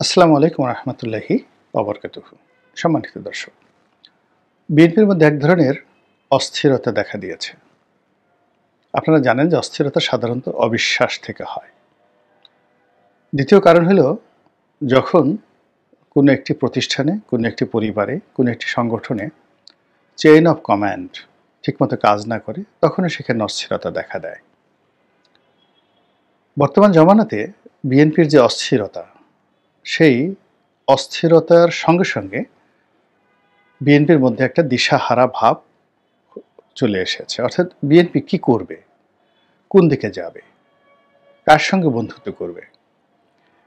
আসসালামু আলাইকুম রহমতুল্লাহি ওবরকাতুহু। সম্মানিত দর্শক, বিএনপির মধ্যে এক ধরনের অস্থিরতা দেখা দিয়েছে। আপনারা জানেন যে অস্থিরতা সাধারণত অবিশ্বাস থেকে হয়। দ্বিতীয় কারণ হলো, যখন কোনো একটি প্রতিষ্ঠানে, কোনো একটি পরিবারে, কোনো একটি সংগঠনে চেইন অফ কমান্ড ঠিকমতো কাজ না করে, তখনও সেখানে অস্থিরতা দেখা দেয়। বর্তমান জমানাতে বিএনপির যে অস্থিরতা, সেই অস্থিরতার সঙ্গে সঙ্গে বিএনপির মধ্যে একটা দিশাহারা ভাব চলে এসেছে। অর্থাৎ বিএনপি কি করবে, কোন দিকে যাবে, কার সঙ্গে বন্ধুত্ব করবে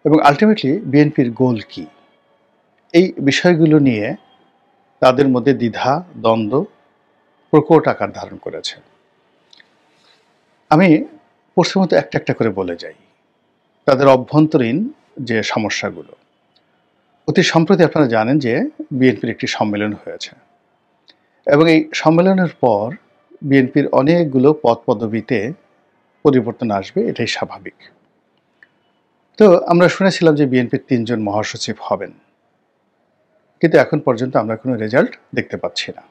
এবং আলটিমেটলি বিএনপির গোল কি, এই বিষয়গুলো নিয়ে তাদের মধ্যে দ্বিধা দ্বন্দ্ব প্রকট আকার ধারণ করেছে। আমি প্রথমত একটা একটা করে বলে যাই তাদের অভ্যন্তরীণ যে সমস্যাগুলো। অতি সম্প্রতি আপনারা জানেন যে বিএনপির একটি সম্মেলন হয়েছে এবং এই সম্মেলনের পর বিএনপির অনেকগুলো পদ পদবিতে পরিবর্তন আসবে, এটাই স্বাভাবিক। তো আমরা শুনেছিলাম যে বিএনপির ৩ জন মহাসচিব হবেন, কিন্তু এখন পর্যন্ত আমরা কোনো রেজাল্ট দেখতে পাচ্ছি না।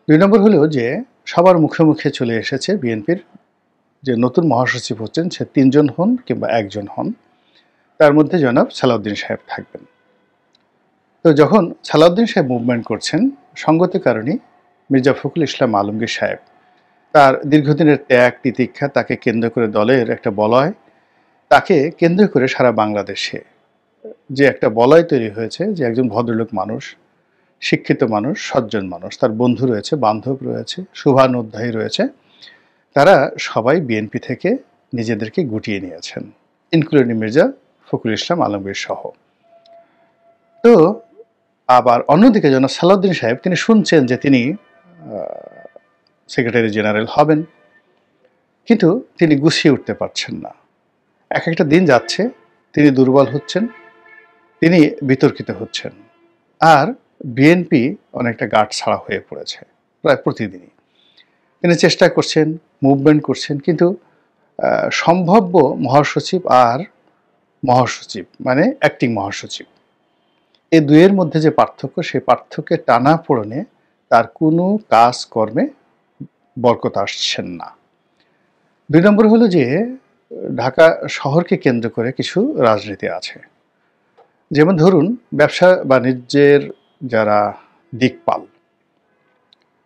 ২ নম্বর হলো যে সবার মুখে মুখে চলে এসেছে বিএনপির যে নতুন মহাসচিব হচ্ছেন সে ৩ জন হন কিংবা ১ জন হন, তার মধ্যে জনাব সালাউদ্দিন সাহেব থাকবেন। তো যখন সালাউদ্দিন সাহেব মুভমেন্ট করছেন, সঙ্গত কারণে মির্জা ফখরুল ইসলাম আলমগীর সাহেব তার দীর্ঘদিনের ত্যাগ তিতিক্ষা, তাকে কেন্দ্র করে দলের একটা বলয়, তাকে কেন্দ্র করে সারা বাংলাদেশে যে একটা বলয় তৈরি হয়েছে যে একজন ভদ্রলোক মানুষ, শিক্ষিত মানুষ, সজ্জন মানুষ, তার বন্ধু রয়েছে, বান্ধব রয়েছে, শুভানুধ্যায়ী রয়েছে, তারা সবাই বিএনপি থেকে নিজেদেরকে গুটিয়ে নিয়েছেন, ইনক্লুডিং মির্জা ফখরুল ইসলাম আলমগীর সহ। তো আবার অন্যদিকে জনাব সালাউদ্দিন সাহেব, তিনি শুনছেন যে তিনি সেক্রেটারি জেনারেল হবেন, কিন্তু তিনি গুছিয়ে উঠতে পারছেন না। এক একটা দিন যাচ্ছে, তিনি দুর্বল হচ্ছেন, তিনি বিতর্কিত হচ্ছেন, আর বিএনপি অনেকটা গাঁট ছাড়া হয়ে পড়েছে প্রায় প্রতিদিনই। তিনি চেষ্টা করছেন, মুভমেন্ট করছেন, কিন্তু সম্ভাব্য মহাসচিব আর মহাসচিব মানে অ্যাক্টিং মহাসচিব, এই দুয়ের মধ্যে যে পার্থক্য, সেই পার্থক্যের টানা পড়নে তার কোনো কাজকর্মে বরকত আসছেন না। ২ নম্বর হলো যে ঢাকা শহরকে কেন্দ্র করে কিছু রাজনীতি আছে। যেমন ধরুন, ব্যবসা বাণিজ্যের যারা দিকপাল,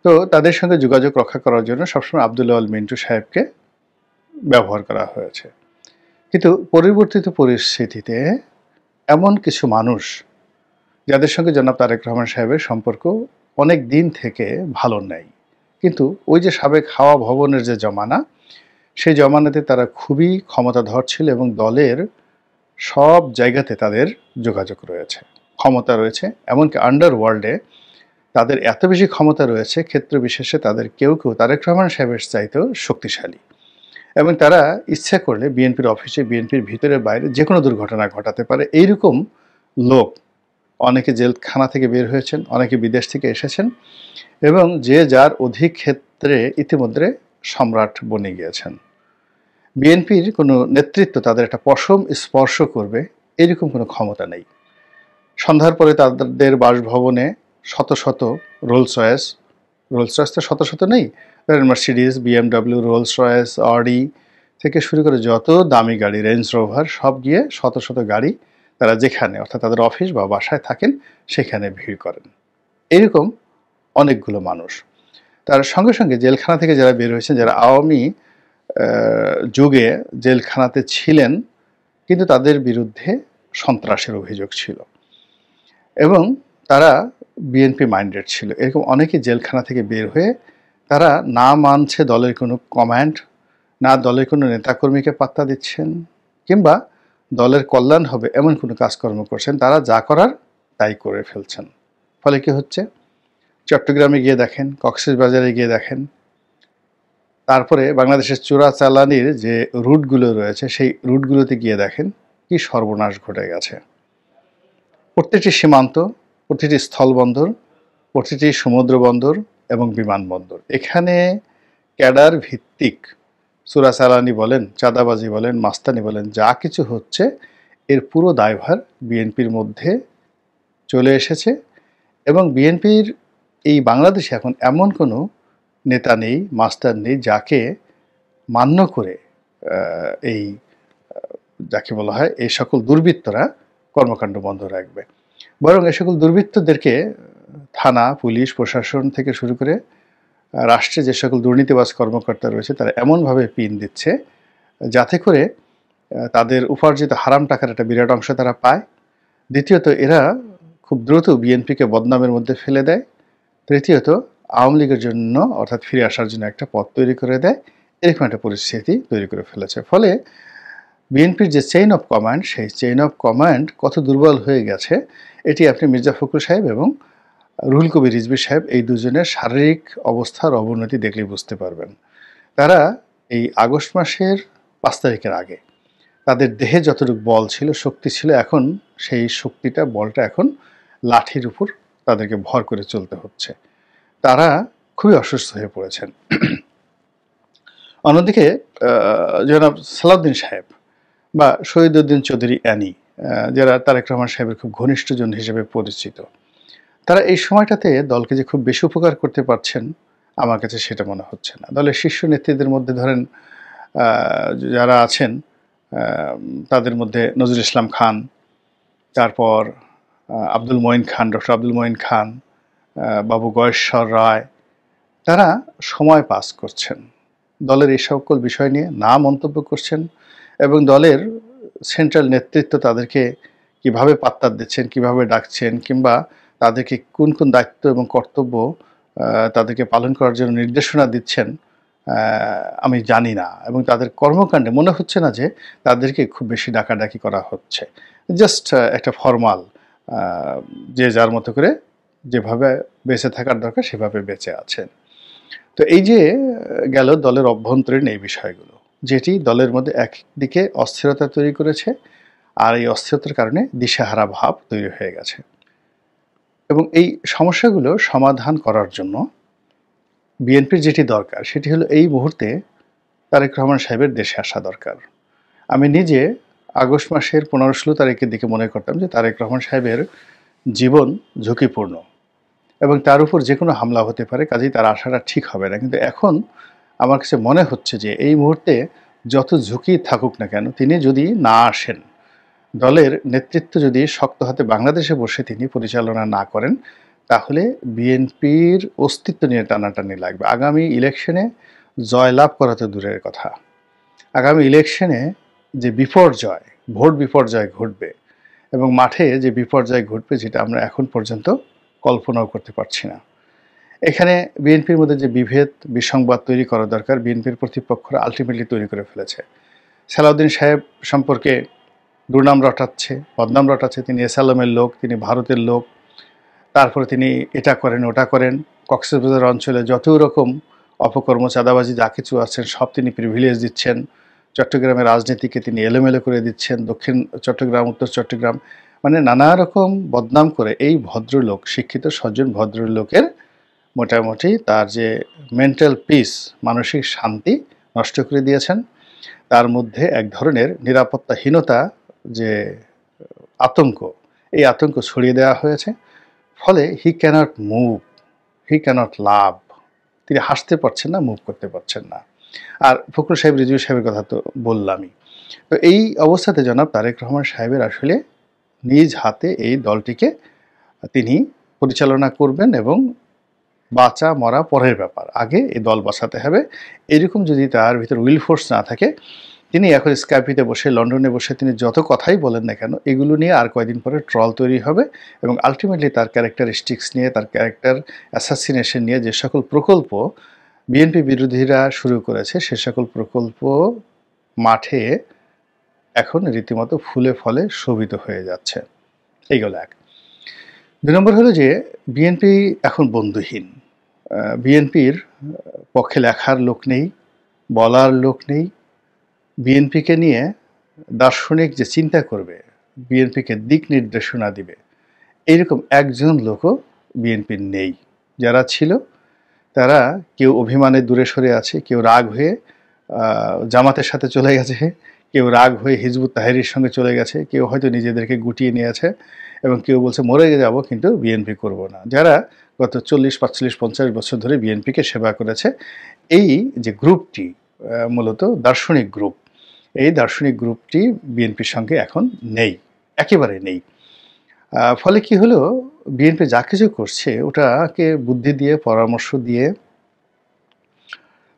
তো তাদের সঙ্গে যোগাযোগ রক্ষা করার জন্য সবসময় আব্দুল আল মিন্টু সাহেবকে ব্যবহার করা হয়েছে। কিন্তু পরিবর্তিত পরিস্থিতিতে এমন কিছু মানুষ যাদের সঙ্গে জনাব তারেক রহমান সাহেবের সম্পর্ক অনেক দিন থেকে ভালো নেই, কিন্তু ওই যে সাবেক হাওয়া ভবনের যে জমানা, সেই জমানাতে তারা খুবই ক্ষমতাধর ছিল এবং দলের সব জায়গাতে তাদের যোগাযোগ রয়েছে, ক্ষমতা রয়েছে। এমনকি আন্ডারওয়ার্ল্ডে তাদের এত বেশি ক্ষমতা রয়েছে, ক্ষেত্র বিশেষে তাদের কেউ কেউ তারেক রহমান সাহেবের চাইতেও শক্তিশালী, এবং তারা ইচ্ছা করলে বিএনপির অফিসে, বিএনপির ভিতরে বাইরে যে কোনো দুর্ঘটনা ঘটাতে পারে। এইরকম লোক অনেকে জেলখানা থেকে বের হয়েছেন, অনেকে বিদেশ থেকে এসেছেন, এবং যে যার অধিক ক্ষেত্রে ইতিমধ্যে সম্রাট বনে গিয়েছেন। বিএনপির কোনো নেতৃত্ব তাদের একটা পশম স্পর্শ করবে এরকম কোনো ক্ষমতা নেই। সন্ধ্যার পরে তাদের বাসভবনে শত শত রোলস রয়েস তো শত শত নেই, Mercedes, BMW, Rolls Royce, Audi থেকে শুরু করে যত দামি গাড়ি, রেঞ্জ রোভার, সব গিয়ে শত শত গাড়ি তারা যেখানে, অর্থাৎ তাদের অফিস বা বাসায় থাকেন, সেখানে ভিড় করেন। এরকম অনেকগুলো মানুষ। তার সঙ্গে সঙ্গে জেলখানা থেকে যারা বের হয়েছেন, যারা আওয়ামী যুগে জেলখানাতে ছিলেন কিন্তু তাদের বিরুদ্ধে সন্ত্রাসের অভিযোগ ছিল এবং তারা বিএনপি মাইন্ডেড ছিল, এরকম অনেকেই জেলখানা থেকে বের হয়ে তারা না মানছে দলের কোনো কমান্ড, না দলের কোনো নেতাকর্মীকে পাত্তা দিচ্ছেন, কিংবা দলের কল্যাণ হবে এমন কোনো কাজকর্ম করছেন, তারা যা করার তাই করে ফেলছেন। ফলে কি হচ্ছে, চট্টগ্রামে গিয়ে দেখেন, কক্সবাজারে গিয়ে দেখেন, তারপরে বাংলাদেশের চোরাচালানির যে রুটগুলো রয়েছে সেই রুটগুলোতে গিয়ে দেখেন কি সর্বনাশ ঘটে গেছে। প্রতিটি সীমান্ত, প্রতিটি স্থলবন্দর, প্রতিটি সমুদ্র বন্দর এবং বিমানবন্দর, এখানে ক্যাডার ভিত্তিক চোরাচালানি বলেন, চাঁদাবাজি বলেন, মাস্তানি বলেন, যা কিছু হচ্ছে এর পুরো দায়ভার বিএনপির মধ্যে চলে এসেছে এবং বিএনপির এই বাংলাদেশে এখন এমন কোনো নেতা নেই, মাস্টার নেই যাকে মান্য করে এই যাকে বলা হয় এই সকল দুর্বৃত্তরা কর্মকাণ্ড বন্ধ রাখবে। বরং এ সকল দুর্বৃত্তদেরকে থানা, পুলিশ, প্রশাসন থেকে শুরু করে রাষ্ট্রে যে সকল দুর্নীতিবাজ কর্মকর্তা রয়েছে তারা এমনভাবে পিন দিচ্ছে যাতে করে তাদের উপার্জিত হারাম টাকার একটা বিরাট অংশ তারা পায়। দ্বিতীয়ত, এরা খুব দ্রুত বিএনপিকে বদনামের মধ্যে ফেলে দেয়। তৃতীয়ত, আওয়ামী লীগের জন্য অর্থাৎ ফিরে আসার জন্য একটা পথ তৈরি করে দেয়। এরকম একটা পরিস্থিতি তৈরি করে ফেলেছে। ফলে বিএনপির যে চেইন অফ কমান্ড, সেই চেইন অফ কমান্ড কত দুর্বল হয়ে গেছে এটি আপনি মির্জা ফখরুল সাহেব এবং রুহুল কবির রিজভী সাহেব এই দুজনের শারীরিক অবস্থার অবনতি দেখলেই বুঝতে পারবেন। তারা এই আগস্ট মাসের 5 তারিখের আগে তাদের দেহে যতটুকু বল ছিল, শক্তি ছিল, এখন সেই শক্তিটা, বলটা এখন লাঠির উপর তাদেরকে ভর করে চলতে হচ্ছে। তারা খুবই অসুস্থ হয়ে পড়েছেন। অন্যদিকে জনাব সালাউদ্দিন সাহেব বা শহীদউদ্দিন চৌধুরী অ্যানি, যারা তারেক রহমান সাহেবের খুব ঘনিষ্ঠজন হিসেবে পরিচিত, তারা এই সময়টাতে দলকে যে খুব বেশি উপকার করতে পারছেন আমার কাছে সেটা মনে হচ্ছে না। দলের শীর্ষ নেতৃত্বের মধ্যে ধরেন যারা আছেন তাদের মধ্যে নজরুল ইসলাম খান, তারপর আব্দুল মঈন খান, ডক্টর আব্দুল মঈন খান, বাবু গয়েশ্বর রায়, তারা সময় পাস করছেন, দলের এই সকল বিষয় নিয়ে না মন্তব্য করছেন এবং দলের সেন্ট্রাল নেতৃত্ব তাদেরকে কিভাবে পাত্তা দিচ্ছেন, কিভাবে ডাকছেন, কিংবা তাদেরকে কোন কোন দায়িত্ব এবং কর্তব্য তাদেরকে পালন করার জন্য নির্দেশনা দিচ্ছেন আমি জানি না। এবং তাদের কর্মকাণ্ডে মনে হচ্ছে না যে তাদেরকে খুব বেশি ডাকাডাকি করা হচ্ছে। জাস্ট একটা ফর্মাল, যে যার মতো করে যেভাবে বেঁচে থাকার দরকার সেভাবে বেঁচে আছেন। তো এই যে গেল দলের অভ্যন্তরীণ এই বিষয়গুলো, যেটি দলের মধ্যে একদিকে অস্থিরতা তৈরি করেছে, আর এই অস্থিরতার কারণে দিশেহারা ভাব তৈরি হয়ে গেছে। এবং এই সমস্যাগুলো সমাধান করার জন্য বিএনপির যেটি দরকার সেটি হলো এই মুহূর্তে তারেক রহমান সাহেবের দেশে আসা দরকার। আমি নিজে আগস্ট মাসের 15-16 তারিখের দিকে মনে করতাম যে তারেক রহমান সাহেবের জীবন ঝুঁকিপূর্ণ এবং তার উপর যে কোনো হামলা হতে পারে, কাজেই তার আসাটা ঠিক হবে না। কিন্তু এখন আমার কাছে মনে হচ্ছে যে এই মুহূর্তে যত ঝুঁকি থাকুক না কেন, তিনি যদি না আসেন, দলের নেতৃত্ব যদি শক্ত হাতে বাংলাদেশে বসে তিনি পরিচালনা না করেন, তাহলে বিএনপির অস্তিত্ব নিয়ে টানাটানি লাগবে। আগামী ইলেকশনে জয়লাভ করা তো দূরের কথা, আগামী ইলেকশনে যে বিপর্যয়, ভোট বিপর্যয় ঘটবে এবং মাঠে যে বিপর্যয় ঘটবে, যেটা আমরা এখন পর্যন্ত কল্পনাও করতে পারছি না। এখানে বিএনপির মধ্যে যে বিভেদ, বিসংবাদ তৈরি করা দরকার, বিএনপির প্রতিপক্ষরা আলটিমেটলি তৈরি করে ফেলেছে। সালাউদ্দিন সাহেব সম্পর্কে দুর্নাম রটাচ্ছে, বদনাম রটাচ্ছে, তিনি এসালামের লোক, তিনি ভারতের লোক, তারপরে তিনি এটা করেন ওটা করেন, কক্সবাজার অঞ্চলে যত রকম অপকর্ম, চাঁদাবাজি যা কিছু আছেন সব তিনি প্রিভিলেজ দিচ্ছেন। চট্টগ্রামের রাজনীতিকে তিনি এলোমেলো করে দিচ্ছেন, দক্ষিণ চট্টগ্রাম, উত্তর চট্টগ্রাম, মানে নানা রকম বদনাম করে এই ভদ্রলোক, শিক্ষিত সজ্জন ভদ্রলোকের মোটামুটি তার যে মেন্টাল পিস, মানসিক শান্তি নষ্ট করে দিয়েছেন। তার মধ্যে এক ধরনের নিরাপত্তাহীনতা, যে আতঙ্ক, এই আতঙ্ক ছড়িয়ে দেওয়া হয়েছে। ফলে হি ক্যানট মুভ, হি ক্যানট লাভ, তিনি হাসতে পারছেন না, মুভ করতে পারছেন না। আর ফখরুল সাহেব, রিজভী সাহেবের কথা তো বললামই। তো এই অবস্থাতে জনাব তারেক রহমান সাহেবের আসলে নিজ হাতে এই দলটিকে তিনি পরিচালনা করবেন এবং বাঁচা মরা পরের ব্যাপার, আগে এই দল বাঁচাতে হবে। এরকম যদি তার ভিতর উইল ফোর্স না থাকে, তিনি এখন স্কাইপিতে বসে, লন্ডনে বসে তিনি যত কথাই বলেন না কেন, এগুলো নিয়ে আর কয়েকদিন পরে ট্রল তৈরি হবে এবং আলটিমেটলি তার ক্যারেক্টারিস্টিক্স নিয়ে, তার ক্যারেক্টার অ্যাসাসিনেশন নিয়ে যে সকল প্রকল্প বিএনপি বিরোধীরা শুরু করেছে, সে সকল প্রকল্প মাঠে এখন রীতিমতো ফুলে ফলে শোভিত হয়ে যাচ্ছে। এইগুলো এক। 2 নম্বর হলো যে বিএনপি এখন বন্ধুহীন। বিএনপির পক্ষে লেখার লোক নেই, বলার লোক নেই। বিএনপিকে নিয়ে দার্শনিক যে চিন্তা করবে, বিএনপিকে দিক নির্দেশনা দিবে, এইরকম একজন লোকও বিএনপির নেই। যারা ছিল তারা কেউ অভিমানে দূরে সরে আছে, কেউ রাগ হয়ে জামাতের সাথে চলে গেছে, কেউ রাগ হয়ে হিজবুত তাহরীরের সঙ্গে চলে গেছে, কেউ হয়তো নিজেদেরকে গুটিয়ে নিয়েছে এবং কেউ বলছে মরে যাব কিন্তু বিএনপি করব না। যারা গত 40, 45, 50 বছর ধরে বিএনপিকে সেবা করেছে, এই যে গ্রুপটি মূলত দার্শনিক গ্রুপ, এই দার্শনিক গ্রুপটি বিএনপির সঙ্গে এখন নেই, একেবারে নেই। ফলে কি হলো, বিএনপি যা কিছু করছে ওটাকে বুদ্ধি দিয়ে, পরামর্শ দিয়ে,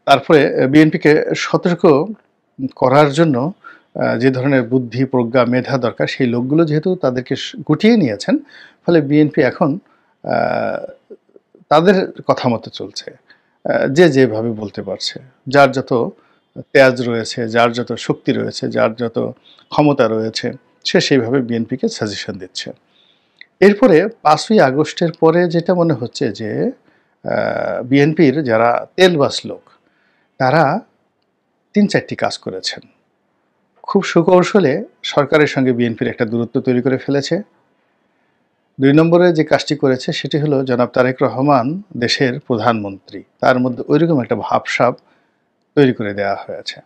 তারপরে বিএনপিকে সতর্ক করার জন্য যে ধরনের বুদ্ধি, প্রজ্ঞা, মেধা দরকার, সেই লোকগুলো যেহেতু তাদেরকে গুটিয়ে নিয়েছেন, ফলে বিএনপি এখন তাদের কথা মতো চলছে। যে যেভাবে বলতে পারছে, যার যত তেজ রয়েছে, যার যত শক্তি রয়েছে, যার যত ক্ষমতা রয়েছে, সে সেইভাবে বিএনপিকে সাজেশন দিচ্ছে। এরপরে 5ই আগস্টের পরে যেটা মনে হচ্ছে যে বিএনপির যারা তেলবাস লোক, তারা 3-4টি কাজ করেছেন। খুব সুকৌশলে সরকারের সঙ্গে বিএনপির একটা দূরত্ব তৈরি করে ফেলেছে। 2 নম্বরে যে কাজটি করেছে সেটি হলো, জনাব তারেক রহমান দেশের প্রধানমন্ত্রী, তার মধ্যে ওইরকম একটা ভাবসাব তৈরি করে দেওয়া হয়েছে।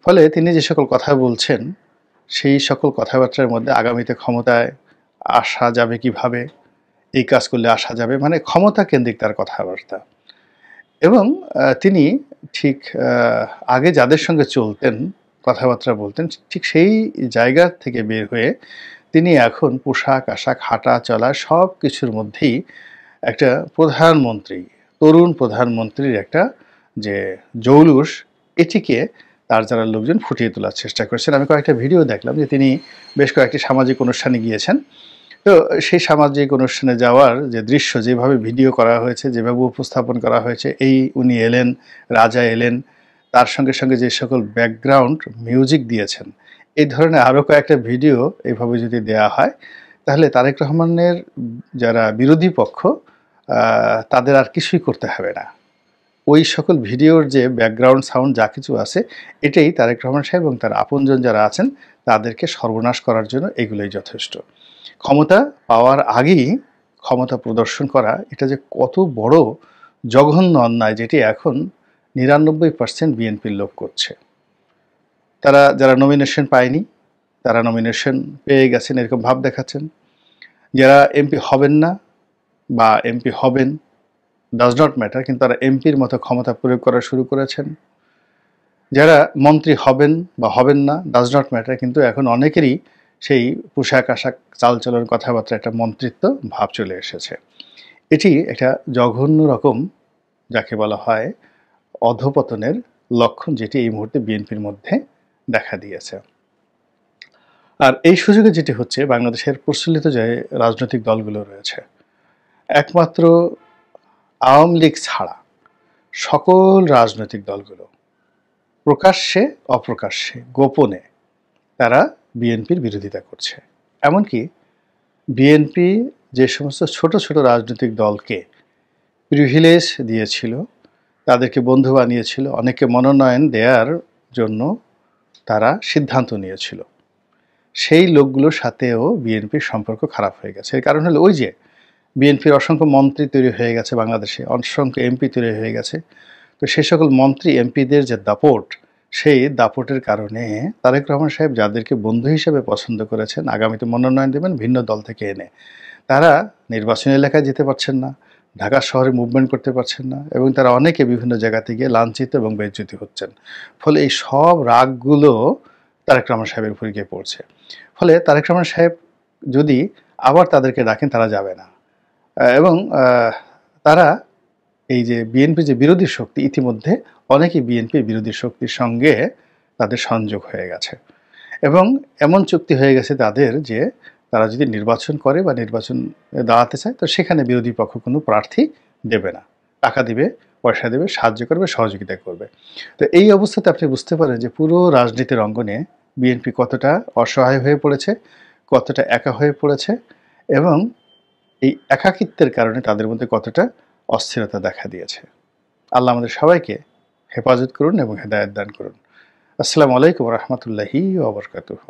ফলে তিনি যে সকল কথা বলছেন, সেই সকল কথাবার্তার মধ্যে আগামীতে ক্ষমতায় আসা যাবে কিভাবে, এই কাজ করলে আসা যাবে, মানে ক্ষমতা কেন্দ্রিক তার কথাবার্তা। এবং তিনি ঠিক আগে যাদের সঙ্গে চলতেন, কথাবার্তা বলতেন, ঠিক সেই জায়গা থেকে বের হয়ে তিনি এখন পোশাক আশাক, হাঁটা চলা সব কিছুর মধ্যেই একটা প্রধানমন্ত্রী, তরুণ প্রধানমন্ত্রীর একটা যে জৌলুস, এটিকে তার যারা লোকজন ফুটিয়ে তোলার চেষ্টা করেছেন। আমি কয়েকটা ভিডিও দেখলাম যে তিনি বেশ কয়েকটি সামাজিক অনুষ্ঠানে গিয়েছেন। তো সেই সামাজিক অনুষ্ঠানে যাওয়ার যে দৃশ্য, যেভাবে ভিডিও করা হয়েছে, যেভাবে উপস্থাপন করা হয়েছে, এই উনি এলেন, রাজা এলেন, তার সঙ্গে সঙ্গে যে সকল ব্যাকগ্রাউন্ড মিউজিক দিয়েছেন, এই ধরনের আরও কয়েকটা ভিডিও এইভাবে যদি দেয়া হয়, তাহলে তারেক রহমানের যারা বিরোধী পক্ষ, তাদের আর কিছুই করতে হবে না। ওই সকল ভিডিওর যে ব্যাকগ্রাউন্ড সাউন্ড যা কিছু আছে, এটাই তারেক রহমান সাহেব এবং তার আপনজন যারা আছেন তাদেরকে সর্বনাশ করার জন্য এগুলোই যথেষ্ট। ক্ষমতা পাওয়ার আগেই ক্ষমতা প্রদর্শন করা, এটা যে কত বড় জঘন্য অন্যায়, যেটি এখন 99% বিএনপির লোক করছে। তারা যারা নমিনেশন পায়নি, তারা নমিনেশন পেয়ে গেছেন এরকম ভাব দেখাচ্ছেন। যারা এমপি হবেন না বা এমপি হবেন, ডাজ নট ম্যাটার, কিন্তু তারা এমপির মতো ক্ষমতা প্রয়োগ করা শুরু করেছেন। যারা মন্ত্রী হবেন বা হবেন না, ডাজ নট ম্যাটার, কিন্তু এখন অনেকেরই সেই পোশাক আশাক, চালচলন, কথাবার্তা একটা মন্ত্রিত্ব ভাব চলে এসেছে। এটি একটা জঘন্য রকম, যাকে বলা হয় অধপতনের লক্ষণ, যেটি এই মুহূর্তে বিএনপির মধ্যে দেখা দিয়েছে। আর এই সুযোগে যেটি হচ্ছে, বাংলাদেশের প্রচলিত যে রাজনৈতিক দলগুলো রয়েছে, একমাত্র আওয়ামী লীগ ছাড়া সকল রাজনৈতিক দলগুলো প্রকাশ্যে অপ্রকাশ্যে গোপনে তারা বিএনপির বিরোধিতা করছে। এমনকি বিএনপি যে সমস্ত ছোট ছোট রাজনৈতিক দলকে প্রিভিলেজ দিয়েছিল, তাদেরকে বন্ধু বানিয়েছিল, অনেকে মনোনয়ন দেওয়ার জন্য তারা সিদ্ধান্ত নিয়েছিল, সেই লোকগুলোর সাথেও বিএনপির সম্পর্ক খারাপ হয়ে গেছে। এর কারণ হলো ওই যে বিএনপির অসংখ্য মন্ত্রী তৈরি হয়ে গেছে বাংলাদেশে, অসংখ্য এমপি তৈরি হয়ে গেছে। তো সেই সকল মন্ত্রী এমপিদের যে দাপট, সেই দাপটের কারণে তারেক রহমান সাহেব যাদেরকে বন্ধু হিসেবে পছন্দ করেছেন, আগামীতে মনোনয়ন দেবেন ভিন্ন দল থেকে এনে, তারা নির্বাচনী এলাকায় যেতে পারছেন না, ঢাকা শহরে মুভমেন্ট করতে পারছেন না, এবং তারা অনেকে বিভিন্ন জায়গাতে গিয়ে লাঞ্ছিত এবং বেইজ্জতি হচ্ছেন। ফলে এই সব রাগগুলো তারেক রহমান সাহেবের উপরে গিয়ে পড়ছে। ফলে তারেক রহমান সাহেব যদি আবার তাদেরকে ডাকেন, তারা যাবে না। এবং তারা এই যে বিএনপি যে বিরোধী শক্তি, ইতিমধ্যে অনেকেই বিএনপির বিরোধী শক্তির সঙ্গে তাদের সংযোগ হয়ে গেছে, এবং এমন চুক্তি হয়ে গেছে তাদের যে তারা যদি নির্বাচন করে বা নির্বাচন দাঁড়াতে চায়, তো সেখানে বিরোধী পক্ষ কোনো প্রার্থী দেবে না, টাকা দিবে, পয়সা দেবে, সাহায্য করবে, সহযোগিতা করবে। তো এই অবস্থাতে আপনি বুঝতে পারেন যে পুরো রাজনীতির অঙ্গনে বিএনপি কতটা অসহায় হয়ে পড়েছে, কতটা একা হয়ে পড়েছে, এবং এই একাকিত্বের কারণে তাদের মধ্যে কতটা অস্থিরতা দেখা দিয়েছে। আল্লাহ আমাদের সবাইকে হেফাজত করুন এবং হেদায়েত দান করুন। আসসালামু আলাইকুম ওয়া রাহমাতুল্লাহি ওয়া বারাকাতুহু।